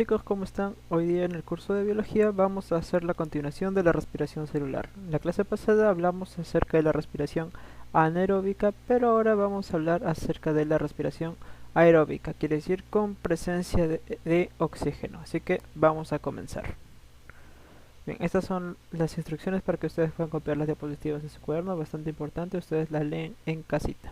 Chicos, ¿cómo están? Hoy día en el curso de biología vamos a hacer la continuación de la respiración celular. En la clase pasada hablamos acerca de la respiración anaeróbica, pero ahora vamos a hablar acerca de la respiración aeróbica, quiere decir con presencia de oxígeno. Así que vamos a comenzar. Bien, estas son las instrucciones para que ustedes puedan copiar las diapositivas de su cuaderno, bastante importante, ustedes las leen en casita.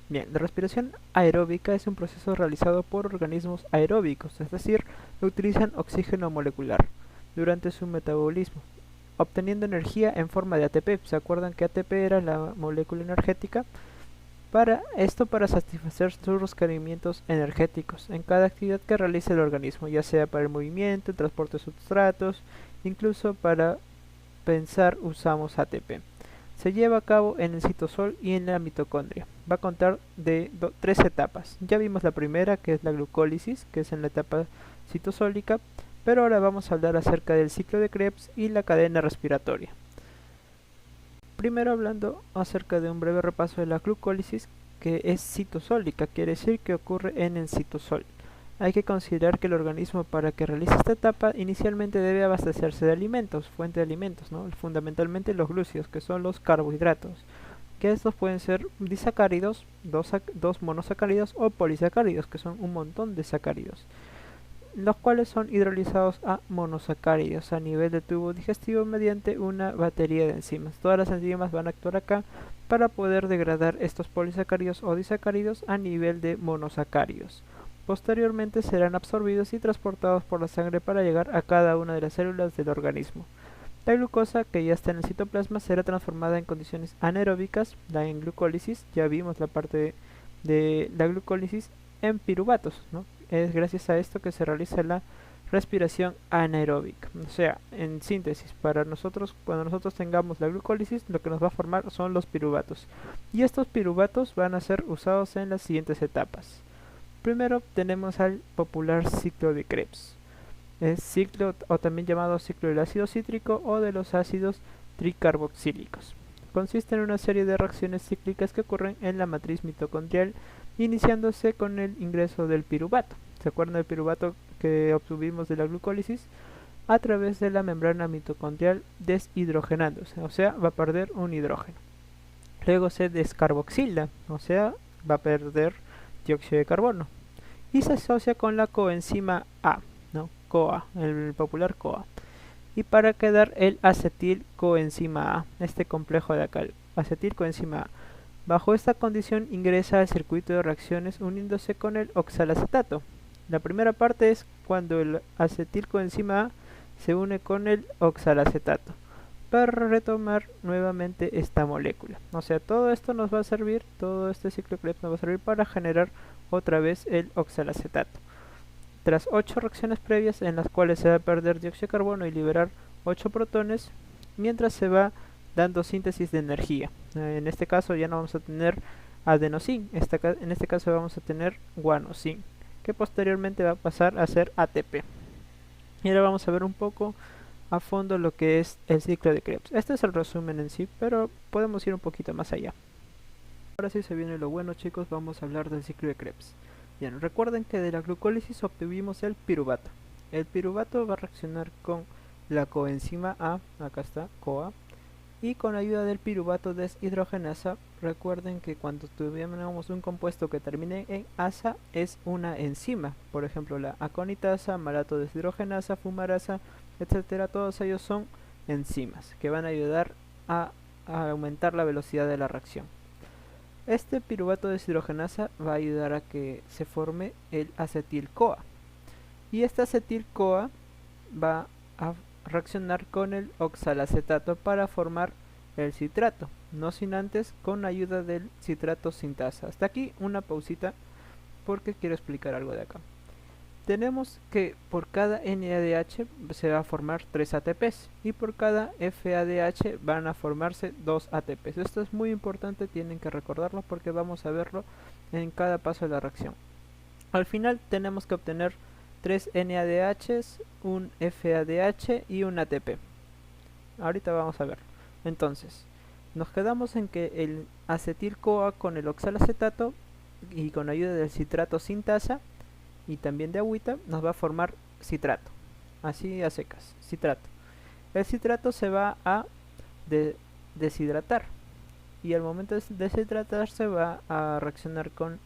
Bien, la respiración aeróbica es un proceso realizado por organismos aeróbicos, es decir, utilizan oxígeno molecular durante su metabolismo, obteniendo energía en forma de ATP. ¿Se acuerdan que ATP era la molécula energética? Para satisfacer sus requerimientos energéticos en cada actividad que realice el organismo, ya sea para el movimiento, el transporte de sustratos, incluso para pensar usamos ATP. Se lleva a cabo en el citosol y en la mitocondria. Va a contar de tres etapas. Ya vimos la primera, que es la glucólisis, que es en la etapa citosólica, pero ahora vamos a hablar acerca del ciclo de Krebs y la cadena respiratoria. Primero hablando acerca de un breve repaso de la glucólisis, que es citosólica, quiere decir que ocurre en el citosol. Hay que considerar que el organismo, para que realice esta etapa, inicialmente debe abastecerse de alimentos, fuente de alimentos, ¿no? Fundamentalmente los glúcidos, que son los carbohidratos, que estos pueden ser disacáridos, dos monosacáridos o polisacáridos, que son un montón de sacáridos, los cuales son hidrolizados a monosacáridos a nivel de tubo digestivo mediante una batería de enzimas. Todas las enzimas van a actuar acá para poder degradar estos polisacáridos o disacáridos a nivel de monosacáridos. Posteriormente serán absorbidos y transportados por la sangre para llegar a cada una de las células del organismo. La glucosa, que ya está en el citoplasma, será transformada en condiciones anaeróbicas, la en glucólisis, ya vimos la parte de la glucólisis, en piruvatos, ¿no? Es gracias a esto que se realiza la respiración anaeróbica. O sea, en síntesis, para nosotros, cuando nosotros tengamos la glucólisis, lo que nos va a formar son los piruvatos. Y estos piruvatos van a ser usados en las siguientes etapas. Primero tenemos al popular ciclo de Krebs. Es ciclo, o también llamado ciclo del ácido cítrico o de los ácidos tricarboxílicos. Consiste en una serie de reacciones cíclicas que ocurren en la matriz mitocondrial, iniciándose con el ingreso del piruvato. ¿Se acuerdan del piruvato que obtuvimos de la glucólisis? A través de la membrana mitocondrial deshidrogenándose, o sea, va a perder un hidrógeno. Luego se descarboxila, o sea, va a perder dióxido de carbono. Y se asocia con la coenzima A, ¿no? CoA, el popular CoA. Y para quedar el acetilcoenzima A, este complejo de acá, acetilcoenzima A. Bajo esta condición ingresa al circuito de reacciones uniéndose con el oxalacetato. La primera parte es cuando el acetilcoenzima A se une con el oxalacetato para retomar nuevamente esta molécula. O sea, todo esto nos va a servir, todo este ciclo de Krebs nos va a servir para generar otra vez el oxalacetato. Tras 8 reacciones previas en las cuales se va a perder dióxido de carbono y liberar 8 protones, mientras se va dando síntesis de energía. En este caso ya no vamos a tener adenosín, en este caso vamos a tener guanosín, que posteriormente va a pasar a ser ATP. Y ahora vamos a ver un poco a fondo lo que es el ciclo de Krebs. Este es el resumen en sí, pero podemos ir un poquito más allá. Ahora sí se viene lo bueno, chicos, vamos a hablar del ciclo de Krebs. Bien, recuerden que de la glucólisis obtuvimos el piruvato. El piruvato va a reaccionar con la coenzima A, acá está, CoA, y con ayuda del piruvato deshidrogenasa. Recuerden que cuando tuviéramos un compuesto que termine en asa es una enzima, por ejemplo la aconitasa, malato deshidrogenasa, fumarasa, etcétera. Todos ellos son enzimas que van a ayudar a aumentar la velocidad de la reacción. Este piruvato deshidrogenasa va a ayudar a que se forme el acetil-CoA, y este acetil-CoA va a reaccionar con el oxalacetato para formar el citrato, no sin antes con ayuda del citrato sintasa. Hasta aquí una pausita porque quiero explicar algo de acá. Tenemos que por cada NADH se va a formar 3 ATPs y por cada FADH van a formarse 2 ATPs. Esto es muy importante, tienen que recordarlo porque vamos a verlo en cada paso de la reacción. Al final tenemos que obtener 3 NADHs, un FADH y un ATP. Ahorita vamos a ver. Entonces, nos quedamos en que el acetil-CoA con el oxalacetato y con ayuda del citrato sintasa y también de agüita, nos va a formar citrato. Así a secas, citrato. El citrato se va a deshidratar, y al momento de deshidratarse va a reaccionar con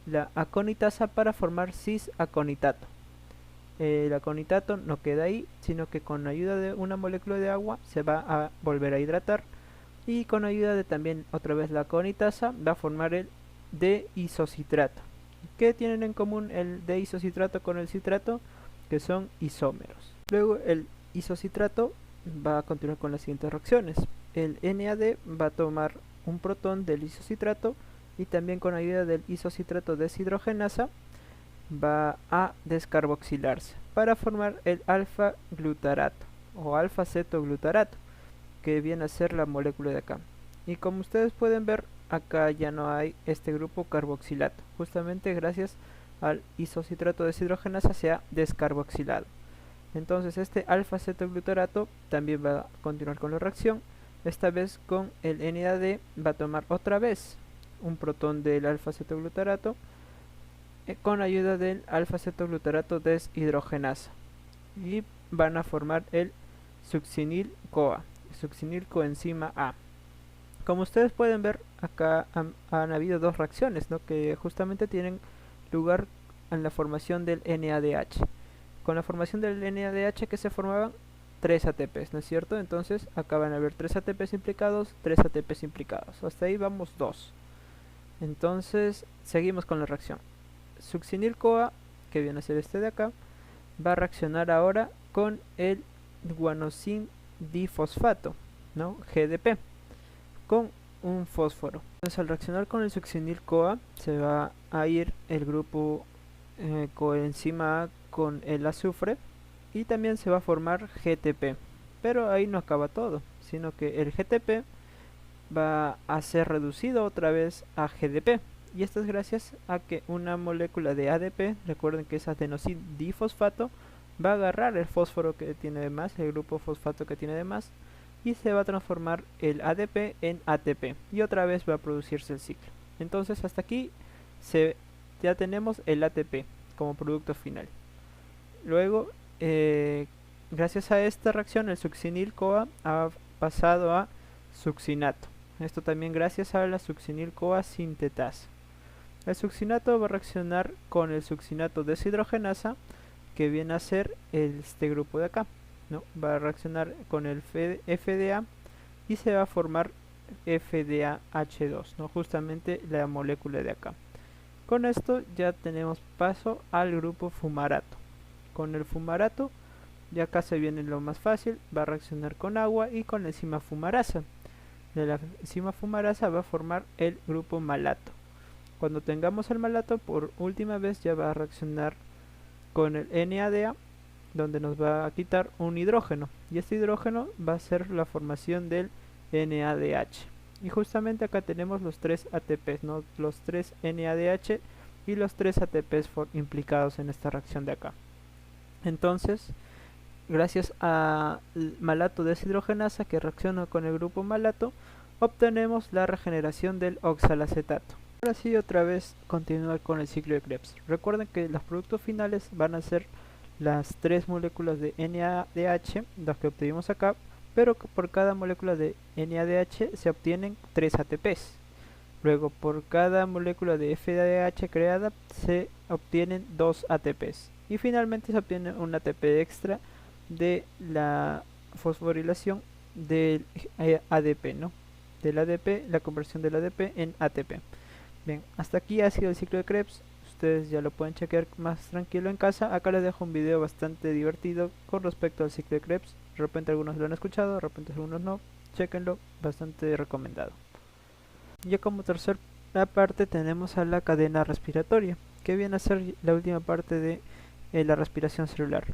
la aconitasa para formar cis-aconitato. El aconitato no queda ahí, sino que con ayuda de una molécula de agua se va a volver a hidratar, y con ayuda de también otra vez la aconitasa va a formar el deisocitrato. ¿Qué tienen en común el deisocitrato con el citrato? Que son isómeros. Luego el isocitrato va a continuar con las siguientes reacciones. El NAD va a tomar un protón del isocitrato, y también con ayuda del isocitrato deshidrogenasa va a descarboxilarse para formar el alfa glutarato o alfa cetoglutarato, que viene a ser la molécula de acá. Y como ustedes pueden ver, acá ya no hay este grupo carboxilato, justamente gracias al isocitrato deshidrogenasa se ha descarboxilado. Entonces este alfa cetoglutarato también va a continuar con la reacción. Esta vez con el NAD va a tomar otra vez un protón del alfa cetoglutarato con ayuda del alfa cetoglutarato deshidrogenasa, y van a formar el succinil-CoA, succinil coenzima A. Como ustedes pueden ver, acá han habido dos reacciones, ¿no?, que justamente tienen lugar en la formación del NADH. Con la formación del NADH que se formaban 3 ATPs, ¿no es cierto? Entonces acá van a haber 3 ATPs implicados, 3 ATPs implicados. Hasta ahí vamos 2. Entonces seguimos con la reacción. Succinil-CoA, que viene a ser este de acá, va a reaccionar ahora con el guanosin difosfato, ¿no?, GDP, con un fósforo. Entonces al reaccionar con el succinil-CoA se va a ir el grupo coenzima A con el azufre, y también se va a formar GTP. Pero ahí no acaba todo, sino que el GTP va a ser reducido otra vez a GDP, y esto es gracias a que una molécula de ADP, recuerden que es adenosin difosfato, va a agarrar el fósforo que tiene de más, el grupo fosfato que tiene de más, y se va a transformar el ADP en ATP, y otra vez va a producirse el ciclo. Entonces hasta aquí ya tenemos el ATP como producto final. Luego, gracias a esta reacción, el succinil-CoA ha pasado a succinato. Esto también gracias a la succinil-CoA sintetasa. El succinato va a reaccionar con el succinato deshidrogenasa, que viene a ser este grupo de acá, ¿no? Va a reaccionar con el FDA y se va a formar FDAH2, ¿no?, justamente la molécula de acá. Con esto ya tenemos paso al grupo fumarato. Con el fumarato, ya acá se viene lo más fácil, va a reaccionar con agua y con la enzima fumarasa. De la enzima fumarasa va a formar el grupo malato. Cuando tengamos el malato por última vez, ya va a reaccionar con el NADA, donde nos va a quitar un hidrógeno, y este hidrógeno va a ser la formación del NADH. Y justamente acá tenemos los 3 ATPs, ¿no?, los 3 NADH y los 3 ATPs implicados en esta reacción de acá. Entonces, gracias a malato deshidrogenasa que reacciona con el grupo malato, obtenemos la regeneración del oxalacetato. Ahora sí, otra vez continuar con el ciclo de Krebs. Recuerden que los productos finales van a ser las 3 moléculas de NADH, las que obtuvimos acá, pero por cada molécula de NADH se obtienen 3 ATPs. Luego, por cada molécula de FADH creada se obtienen 2 ATPs. Y finalmente se obtiene un ATP extra de la fosforilación del ADP, ¿no?, del ADP, la conversión del ADP en ATP. Bien, hasta aquí ha sido el ciclo de Krebs. Ustedes ya lo pueden chequear más tranquilo en casa. Acá les dejo un video bastante divertido con respecto al ciclo de Krebs. De repente algunos lo han escuchado, de repente algunos no. Chequenlo, bastante recomendado. Ya como tercera parte tenemos a la cadena respiratoria, que viene a ser la última parte de la respiración celular.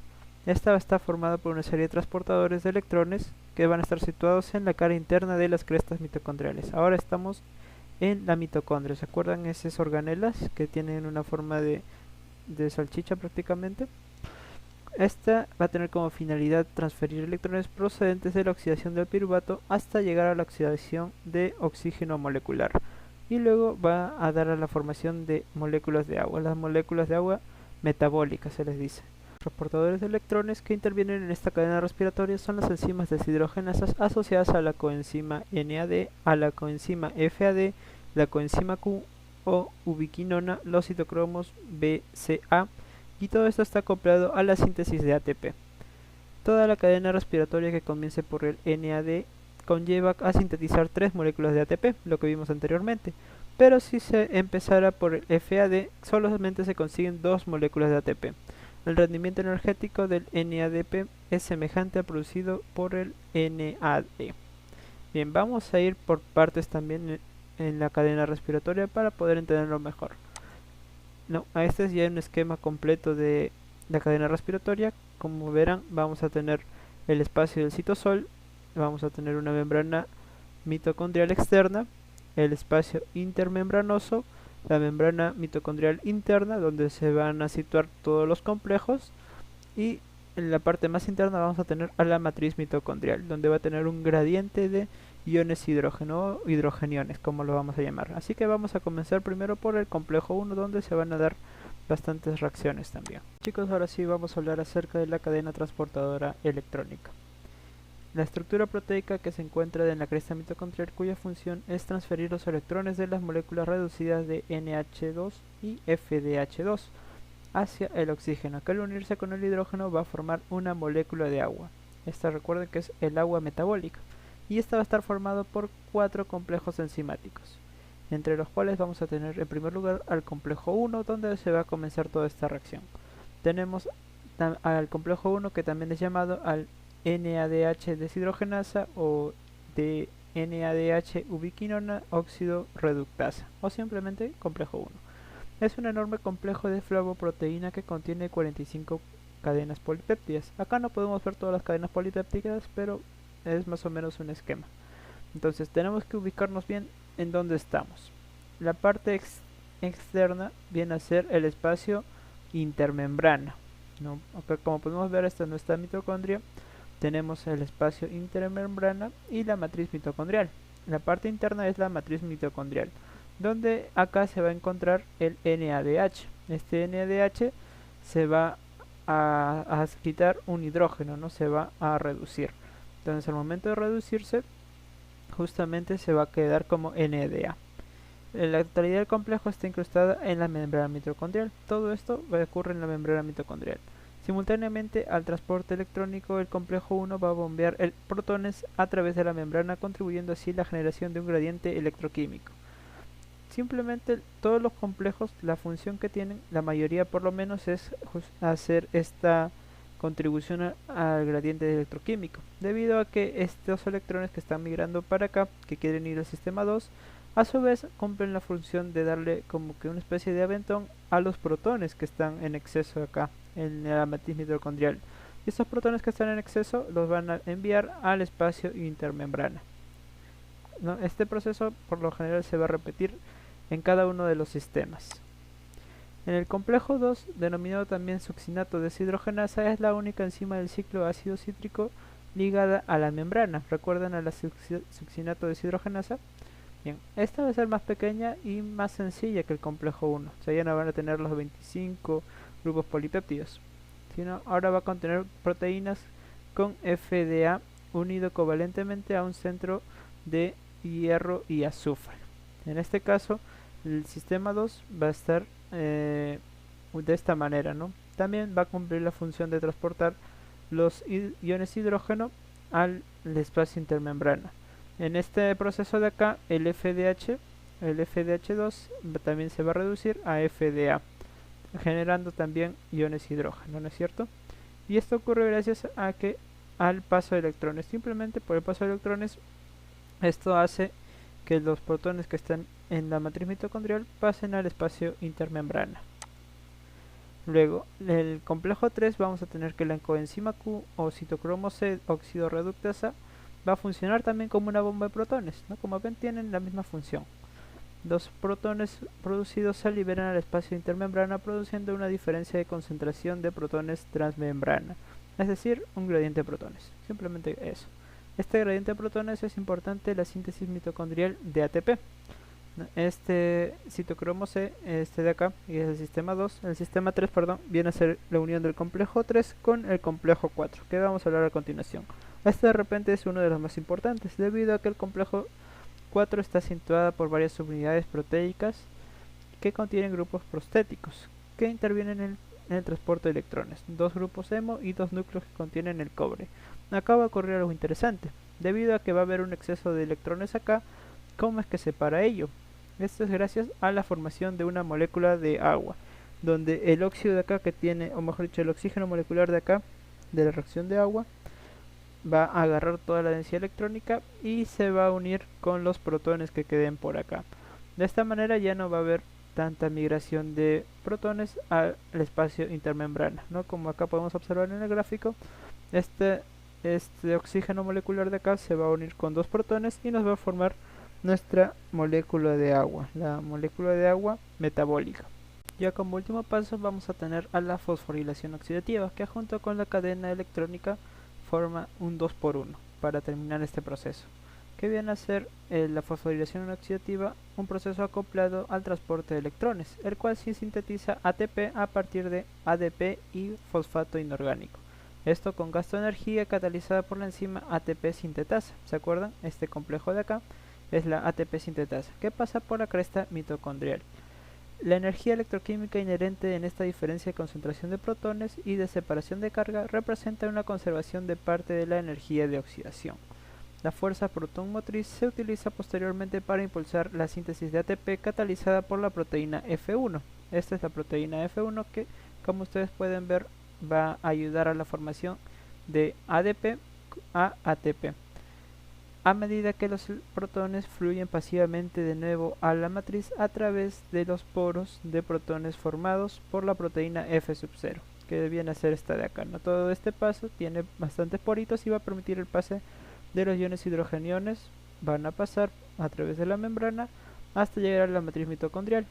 Esta está formada por una serie de transportadores de electrones que van a estar situados en la cara interna de las crestas mitocondriales. Ahora estamos en la mitocondria. ¿Se acuerdan esas organelas que tienen una forma de salchicha prácticamente? Esta va a tener como finalidad transferir electrones procedentes de la oxidación del piruvato hasta llegar a la oxidación de oxígeno molecular, y luego va a dar a la formación de moléculas de agua. Las moléculas de agua metabólica se les dice. Los transportadores de electrones que intervienen en esta cadena respiratoria son las enzimas deshidrogenasas asociadas a la coenzima NAD, a la coenzima FAD, la coenzima Q o ubiquinona, los citocromos BCA, y todo esto está acoplado a la síntesis de ATP. Toda la cadena respiratoria que comience por el NAD conlleva a sintetizar 3 moléculas de ATP, lo que vimos anteriormente, pero si se empezara por el FAD, solamente se consiguen 2 moléculas de ATP. El rendimiento energético del NADP es semejante al producido por el NAD. Bien, vamos a ir por partes también en la cadena respiratoria para poder entenderlo mejor. Este es ya un esquema completo de la cadena respiratoria. Como verán, vamos a tener el espacio del citosol, vamos a tener una membrana mitocondrial externa, el espacio intermembranoso, la membrana mitocondrial interna, donde se van a situar todos los complejos, y en la parte más interna vamos a tener a la matriz mitocondrial, donde va a tener un gradiente de iones hidrógeno o hidrogeniones, como lo vamos a llamar. Así que vamos a comenzar primero por el complejo 1, donde se van a dar bastantes reacciones también. Chicos, ahora sí vamos a hablar acerca de la cadena transportadora electrónica. La estructura proteica que se encuentra en la cresta mitocondrial, cuya función es transferir los electrones de las moléculas reducidas de NH2 y FDH2 hacia el oxígeno, que al unirse con el hidrógeno va a formar una molécula de agua. Esta, recuerden que es el agua metabólica, y esta va a estar formado por 4 complejos enzimáticos, entre los cuales vamos a tener en primer lugar al complejo 1, donde se va a comenzar toda esta reacción. Tenemos al complejo 1, que también es llamado al NADH deshidrogenasa o de NADH ubiquinona óxido reductasa, o simplemente complejo 1. Es un enorme complejo de flavoproteína que contiene 45 cadenas polipéptidas. Acá no podemos ver todas las cadenas polipéptidas, pero es más o menos un esquema. Entonces tenemos que ubicarnos bien en dónde estamos. La parte externa viene a ser el espacio intermembrana, ¿no? Acá, como podemos ver, esta es nuestra mitocondria. Tenemos el espacio intermembrana y la matriz mitocondrial. La parte interna es la matriz mitocondrial, donde acá se va a encontrar el NADH. Este NADH se va a quitar un hidrógeno, no se va a reducir. Entonces al momento de reducirse, justamente se va a quedar como NADA. La totalidad del complejo está incrustada en la membrana mitocondrial. Todo esto ocurre en la membrana mitocondrial. Simultáneamente al transporte electrónico, el complejo 1 va a bombear protones a través de la membrana, contribuyendo así a la generación de un gradiente electroquímico. Simplemente todos los complejos, la función que tienen, la mayoría por lo menos, es hacer esta contribución al gradiente electroquímico, debido a que estos electrones que están migrando para acá, que quieren ir al sistema 2, a su vez cumplen la función de darle como que una especie de aventón a los protones que están en exceso acá en la matriz mitocondrial. Y estos protones que están en exceso los van a enviar al espacio intermembrana, ¿no? Este proceso por lo general se va a repetir en cada uno de los sistemas. En el complejo 2, denominado también succinato deshidrogenasa, es la única enzima del ciclo ácido cítrico ligada a la membrana. ¿Recuerdan a la succinato deshidrogenasa? Bien, esta va a ser más pequeña y más sencilla que el complejo 1. O sea, ya no van a tener los 25 grupos polipéptidos, sino ahora va a contener proteínas con FDA unido covalentemente a un centro de hierro y azufre. En este caso, el sistema 2 va a estar de esta manera, ¿no? También va a cumplir la función de transportar los iones hidrógeno al espacio intermembrana. En este proceso de acá, el FDH2 también se va a reducir a FDA, generando también iones hidrógeno, ¿no es cierto? Y esto ocurre gracias a que al paso de electrones. Simplemente por el paso de electrones, esto hace que los protones que están en la matriz mitocondrial pasen al espacio intermembrana. Luego, el complejo 3 vamos a tener que la coenzima Q o citocromo C óxido reductasa va a funcionar también como una bomba de protones, ¿no? Como ven, tienen la misma función. Los protones producidos se liberan al espacio intermembrana, produciendo una diferencia de concentración de protones transmembrana, es decir, un gradiente de protones. Simplemente eso. Este gradiente de protones es importante en la síntesis mitocondrial de ATP. Este citocromo C, este de acá, y es el sistema 2, el sistema 3, perdón, viene a ser la unión del complejo 3 con el complejo 4, que vamos a hablar a continuación. Este de repente es uno de los más importantes, debido a que el complejo 4 está situado por varias subunidades proteicas que contienen grupos prostéticos, que intervienen en el transporte de electrones, dos grupos hemo y dos núcleos que contienen el cobre. Acá va a ocurrir algo interesante, debido a que va a haber un exceso de electrones acá. ¿Cómo es que se para ello? Esto es gracias a la formación de una molécula de agua, donde el óxido de acá que tiene, o mejor dicho, el oxígeno molecular de acá, de la reacción de agua, va a agarrar toda la densidad electrónica y se va a unir con los protones que queden por acá. De esta manera ya no va a haber tanta migración de protones al espacio intermembrana, ¿no? Como acá podemos observar en el gráfico, este oxígeno molecular de acá se va a unir con dos protones y nos va a formar nuestra molécula de agua, la molécula de agua metabólica. Ya como último paso vamos a tener a la fosforilación oxidativa, que junto con la cadena electrónica forma un 2 por 1 para terminar este proceso, que viene a ser la fosforilación oxidativa, un proceso acoplado al transporte de electrones, el cual sí sintetiza ATP a partir de ADP y fosfato inorgánico. Esto con gasto de energía catalizada por la enzima ATP sintetasa. ¿Se acuerdan? Este complejo de acá es la ATP sintetasa, que pasa por la cresta mitocondrial. La energía electroquímica inherente en esta diferencia de concentración de protones y de separación de carga representa una conservación de parte de la energía de oxidación. La fuerza proton motriz se utiliza posteriormente para impulsar la síntesis de ATP catalizada por la proteína F1. Esta es la proteína F1 que, como ustedes pueden ver, va a ayudar a la formación de ADP a ATP. A medida que los protones fluyen pasivamente de nuevo a la matriz a través de los poros de protones formados por la proteína F sub 0, que viene a ser esta de acá, ¿no? Todo este paso tiene bastantes poritos y va a permitir el pase de los iones hidrogeniones, van a pasar a través de la membrana hasta llegar a la matriz mitocondrial.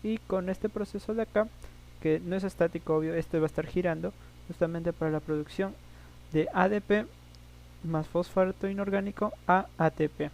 Y con este proceso de acá, que no es estático, obvio, este va a estar girando justamente para la producción de ADP más fosfato inorgánico a ATP.